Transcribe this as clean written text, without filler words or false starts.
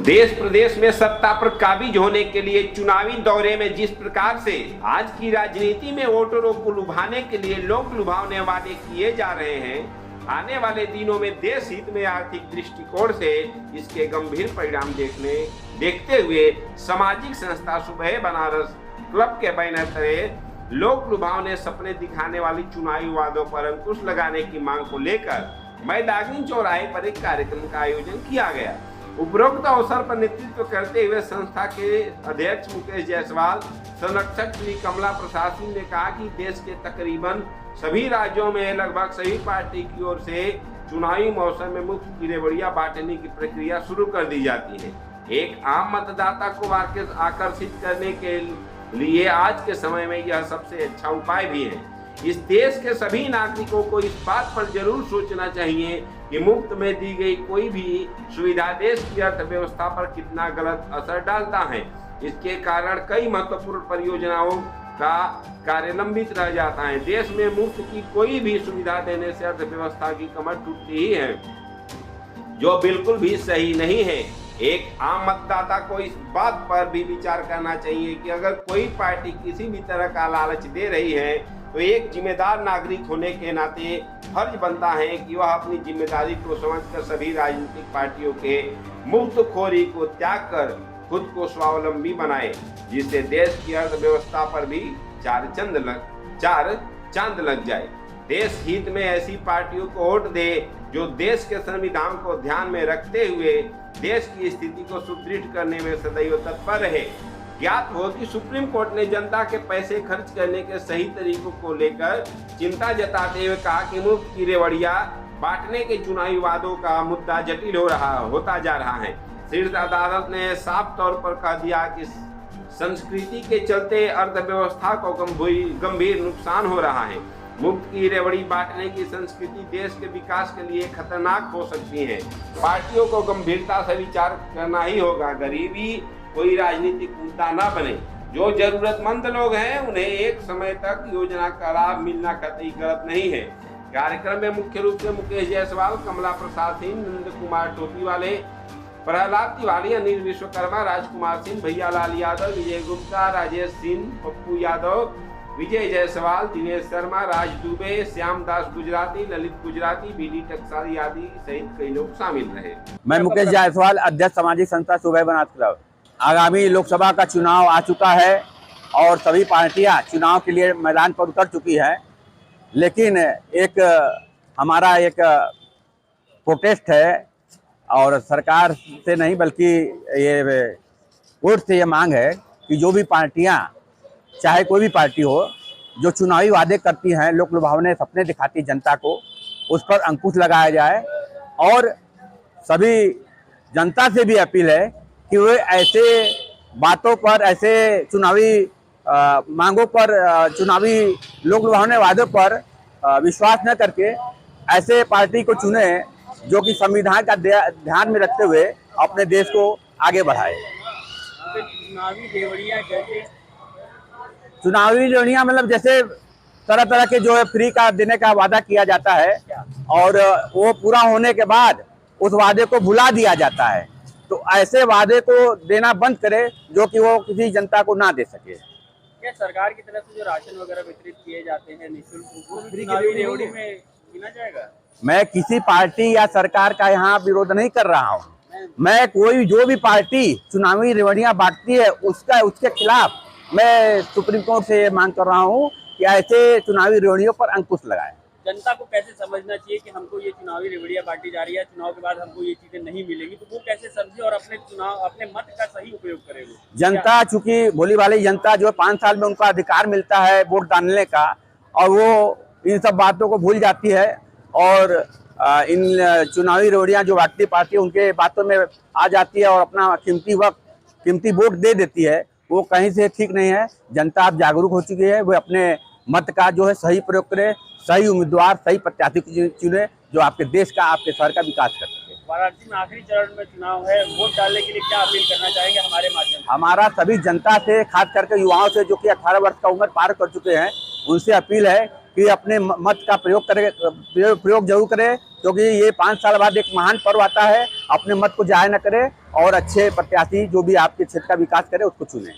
देश प्रदेश में सत्ता पर काबिज होने के लिए चुनावी दौरे में जिस प्रकार से आज की राजनीति में वोटरों को लुभाने के लिए लोक लुभावने वादे किए जा रहे हैं, आने वाले दिनों में देश हित में आर्थिक दृष्टिकोण से इसके गंभीर परिणाम देखते हुए सामाजिक संस्था सुबह बनारस क्लब के बैनर तले लोक लुभावने सपने दिखाने वाली चुनावी वादों पर अंकुश लगाने की मांग को लेकर मैदानी चौराहे पर एक कार्यक्रम का आयोजन किया गया। उपरोक्त अवसर पर नेतृत्व करते हुए संस्था के अध्यक्ष मुकेश जायसवाल, संरक्षक श्री कमला प्रसाद सिंह ने कहा कि देश के तकरीबन सभी राज्यों में लगभग सभी पार्टी की ओर से चुनावी मौसम में मुफ्त की रेवड़ियां बांटने की प्रक्रिया शुरू कर दी जाती है। एक आम मतदाता को आकर्षित करने के लिए आज के समय में यह सबसे अच्छा उपाय भी है। इस देश के सभी नागरिकों को इस बात पर जरूर सोचना चाहिए कि मुफ्त में दी गई कोई भी सुविधा देश की अर्थव्यवस्था पर कितना गलत असर डालता है। इसके कारण कई महत्वपूर्ण परियोजनाओं का कार्य लंबित रह जाता है। देश में मुफ्त की कोई भी सुविधा देने से अर्थव्यवस्था की कमर टूटती ही है, जो बिल्कुल भी सही नहीं है। एक आम मतदाता को इस बात पर भी विचार करना चाहिए कि अगर कोई पार्टी किसी भी तरह का लालच दे रही है तो एक जिम्मेदार नागरिक होने के नाते फर्ज बनता है कि वह अपनी जिम्मेदारी को समझकर सभी राजनीतिक पार्टियों के मुफ्तखोरी को त्याग कर खुद को स्वावलंबी बनाए, जिससे देश की अर्थव्यवस्था पर भी चार चांद लग जाए। देश हित में ऐसी पार्टियों को वोट दे जो देश के संविधान को ध्यान में रखते हुए देश की स्थिति को सुदृढ़ करने में सदैव तत्पर रहे। ज्ञात हो कि सुप्रीम कोर्ट ने जनता के पैसे खर्च करने के सही तरीकों को लेकर चिंता जताते हुए कहा कि मुफ्त की रेवड़ियां बांटने के चुनावी वादों का मुद्दा जटिल होता जा रहा है। शीर्ष अदालत ने साफ तौर पर कह दिया कि संस्कृति के चलते अर्थव्यवस्था को गंभीर नुकसान हो रहा है। मुफ्त की रेवड़ी बांटने की संस्कृति देश के विकास के लिए खतरनाक हो सकती है। पार्टियों को गंभीरता से विचार करना ही होगा। गरीबी कोई राजनीतिक मुद्दा न बने। जो जरूरतमंद लोग हैं उन्हें एक समय तक योजना का लाभ मिलना कतई गलत नहीं है। कार्यक्रम में मुख्य रूप से मुकेश जायसवाल, कमला प्रसाद सिंह, नंद कुमार टोपी वाले, प्रहलाद तिवारी, अनिल विश्वकर्मा, राजकुमार सिंह, भैयालाल यादव, विजय गुप्ता, राजेश सिंह, पप्पू यादव, विजय जायसवाल, दिनेश शर्मा, राज दुबे, श्याम दास गुजराती, ललित गुजराती, बीडी टकसारी आदि सहित कई लोग शामिल रहे। मैं मुकेश जायसवाल, अध्यक्ष सामाजिक संस्था सुबह बनारस क्लब। आगामी लोकसभा का चुनाव आ चुका है और सभी पार्टियां चुनाव के लिए मैदान पर उतर चुकी हैं, लेकिन हमारा एक प्रोटेस्ट है और सरकार से नहीं बल्कि ये कोर्ट से ये मांग है कि जो भी पार्टियां, चाहे कोई भी पार्टी हो, जो चुनावी वादे करती हैं, लोक लुभावने सपने दिखाती जनता को, उस पर अंकुश लगाया जाए। और सभी जनता से भी अपील है कि वे ऐसे बातों पर, ऐसे चुनावी मांगों पर, चुनावी लोक लुभावने वादों पर विश्वास न करके ऐसे पार्टी को चुने जो कि संविधान का ध्यान में रखते हुए अपने देश को आगे बढ़ाए। चुनावी रेवड़ियां मतलब जैसे तरह तरह के जो है फ्री का देने का वादा किया जाता है और वो पूरा होने के बाद उस वादे को भुला दिया जाता है। तो ऐसे वादे को देना बंद करे जो कि वो किसी जनता को ना दे सके। क्या सरकार की तरफ से जो राशन वगैरह वितरित किए जाते हैं निःशुल्क, वो चुनावी रेवड़ी में गिना जाएगा? मैं किसी पार्टी या सरकार का यहाँ विरोध नहीं कर रहा हूँ। मैं जो भी पार्टी चुनावी रेवड़ियां बांटती है उसके खिलाफ मैं सुप्रीम कोर्ट से मांग कर रहा हूँ कि ऐसे चुनावी रेवड़ियों पर अंकुश लगाएं। जनता को कैसे समझना चाहिए कि हमको ये चुनावी रेवड़ियां बांटी जा रही है, चुनाव के बाद हमको ये चीजें नहीं मिलेंगी, तो वो कैसे समझे और अपने मत का सही उपयोग करे? जनता, चूंकि भोली वाली जनता जो 5 साल में उनका अधिकार मिलता है वोट डालने का, और वो इन सब बातों को भूल जाती है और इन चुनावी रेवड़ियां जो बांटती पार्टी उनके बातों में आ जाती है और अपना कीमती वोट दे देती है। वो कहीं से ठीक नहीं है। जनता अब जागरूक हो चुकी है। वो अपने मत का जो है सही प्रयोग करे, सही उम्मीदवार, सही प्रत्याशी को चुने जो आपके देश का, आपके शहर का विकास कर सके। वाराणसी में आखिरी चरण में चुनाव है, वोट डालने के लिए क्या अपील करना चाहेंगे हमारे माध्यम से? हमारा सभी जनता से, खास करके युवाओं से जो कि 18 वर्ष का उम्र पार कर चुके हैं, उनसे अपील है कि अपने मत का प्रयोग जरूर करें, क्योंकि ये 5 साल बाद एक महान पर्व आता है। अपने मत को जाया न करें और अच्छे प्रत्याशी जो भी आपके क्षेत्र का विकास करे उसको चुने।